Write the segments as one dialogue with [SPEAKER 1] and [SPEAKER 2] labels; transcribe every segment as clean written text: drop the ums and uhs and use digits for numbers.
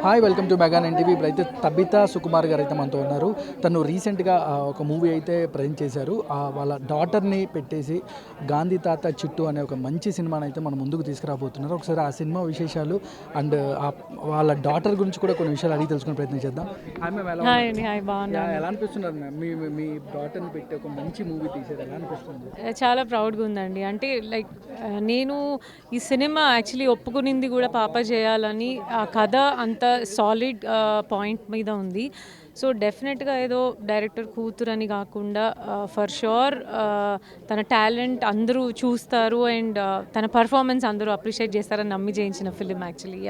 [SPEAKER 1] Hi welcome to mega NTV. ఇప్పుడైతే Tabitha Sukumar గారు అయితే మనతో ఉన్నారు. తను రీసెంట్గా ఒక మూవీ అయితే ప్రజెంట్ చేశారు. వాళ్ళ డాటర్ని పెట్టేసి గాంధీ తాత చిట్టు అనే ఒక మంచి సినిమాని అయితే మన ముందుకు తీసుకురాబోతున్నారు. ఒకసారి ఆ సినిమా విశేషాలు అండ్ వాళ్ళ డాటర్ గురించి కూడా కొన్ని విషయాలు అడిగి తెలుసుకునే ప్రయత్నం చేద్దాం.
[SPEAKER 2] హాయ్ అండి, హాయ్, బాగున్నాను.
[SPEAKER 1] ఎలా అనిపిస్తున్నారు మ్యామ్? మీ డాటర్ని పెట్టి ఒక మంచి మూవీ తీసేది ఎలా అనిపిస్తుంది?
[SPEAKER 2] చాలా ప్రౌడ్గా ఉందండి. అంటే లైక్ నేను ఈ సినిమా యాక్చువల్లీ ఒప్పుకునింది కూడా పాప చేయాలని. ఆ కథ అంత సాలిడ్ పాయింట్ మీద ఉంది. సో డెఫినెట్గా ఏదో డైరెక్టర్ కూతురని కాకుండా ఫర్ షూర్ తన టాలెంట్ అందరూ చూస్తారు అండ్ తన పర్ఫార్మెన్స్ అందరూ అప్రిషియేట్ చేస్తారని నమ్మి చేయించిన ఫిలిం యాక్చువల్లీ.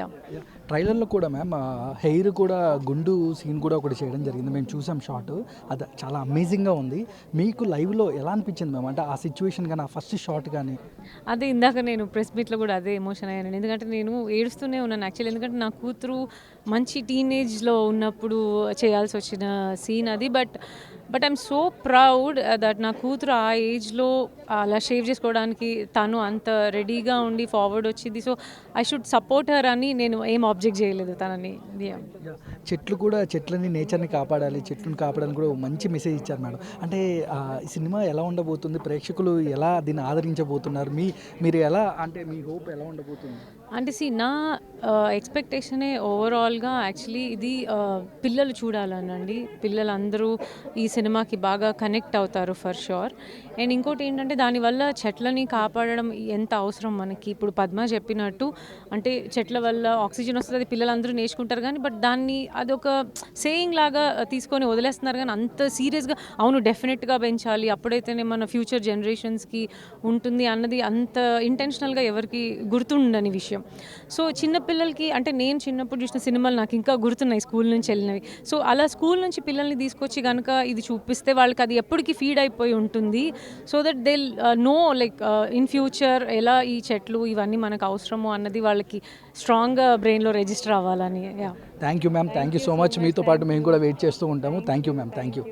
[SPEAKER 1] ట్రైలర్లో కూడా మ్యామ్ హెయిర్ కూడా గుండు సీన్ కూడా ఒకటి చేయడం జరిగింది. మేము చూసాం షాట్, అది చాలా అమేజింగ్గా ఉంది. మీకు లైవ్లో ఎలా అనిపించింది మ్యామ్? అంటే ఆ సిచ్యువేషన్ కానీ ఆ ఫస్ట్ షాట్ కానీ.
[SPEAKER 2] అదే ఇందాక నేను ప్రెస్ మీట్లో కూడా అదే ఎమోషన్ అయ్యాను. ఎందుకంటే నేను ఏడుస్తూనే ఉన్నాను యాక్చువల్లీ. ఎందుకంటే నా కూతురు మంచి టీనేజ్లో ఉన్నప్పుడు చేయాల్సి వచ్చిన సీన్ అది. But I'm so proud that నా కూతురు ఆ ఏజ్లో అలా షేవ్ చేసుకోవడానికి తను అంత రెడీగా ఉండి ఫార్వర్డ్ వచ్చింది. So I should support her అని నేను ఏం ఆబ్జెక్ట్ చేయలేదు తనని.
[SPEAKER 1] చెట్లు కూడా, చెట్లని, నేచర్ని కాపాడాలి, చెట్లను కాపాడాలని కూడా మంచి మెసేజ్ ఇచ్చారు మేడం. అంటే ఈ సినిమా ఎలా ఉండబోతుంది? ప్రేక్షకులు ఎలా దీన్ని ఆదరించబోతున్నారు? మీరు ఎలా, అంటే మీ హోప్ ఎలా ఉండబోతుంది?
[SPEAKER 2] అంటే నా ఎక్స్పెక్టేషనే ఓవరాల్గా యాక్చువల్లీ ఇది పిల్లలు చూడాలనండి. పిల్లలందరూ ఈ సినిమాకి బాగా కనెక్ట్ అవుతారు ఫర్ షూర్. అండ్ ఇంకోటి ఏంటంటే దానివల్ల చెట్లని కాపాడడం ఎంత అవసరం మనకి. ఇప్పుడు పద్మ చెప్పినట్టు అంటే చెట్ల వల్ల ఆక్సిజన్ వస్తుంది, అది పిల్లలందరూ నేర్చుకుంటారు. కానీ బట్ దాన్ని అదొక సేయింగ్ లాగా తీసుకొని వదిలేస్తున్నారు. కానీ అంత సీరియస్గా అవును డెఫినెట్గా పెంచాలి, అప్పుడైతేనే మన ఫ్యూచర్ జనరేషన్స్కి ఉంటుంది అన్నది అంత ఇంటెన్షనల్గా ఎవరికి గుర్తుండని విషయం. సో చిన్నపిల్లలకి అంటే నేను చిన్నప్పుడు చూసిన సినిమాలు నాకు ఇంకా గుర్తున్నాయి, స్కూల్ నుంచి వెళ్ళినవి. సో అలా స్కూల్ నుంచి పిల్లల్ని తీసుకొచ్చి కనుక ఇది చూపిస్తే వాళ్ళకి అది ఎప్పటికీ ఫీడ్ అయిపోయి ఉంటుంది. So that they know like in future ఎలా ఈ చెట్లు ఇవన్నీ మనకు అవసరము అన్నది వాళ్ళకి స్ట్రాంగ్గా బ్రెయిన్లో రిజిస్టర్ అవ్వాలని.
[SPEAKER 1] Thank you ma'am, thank you so much. మీతో పాటు మేము కూడా వెయిట్ చేస్తూ ఉంటాము. Thank you ma'am, thank you.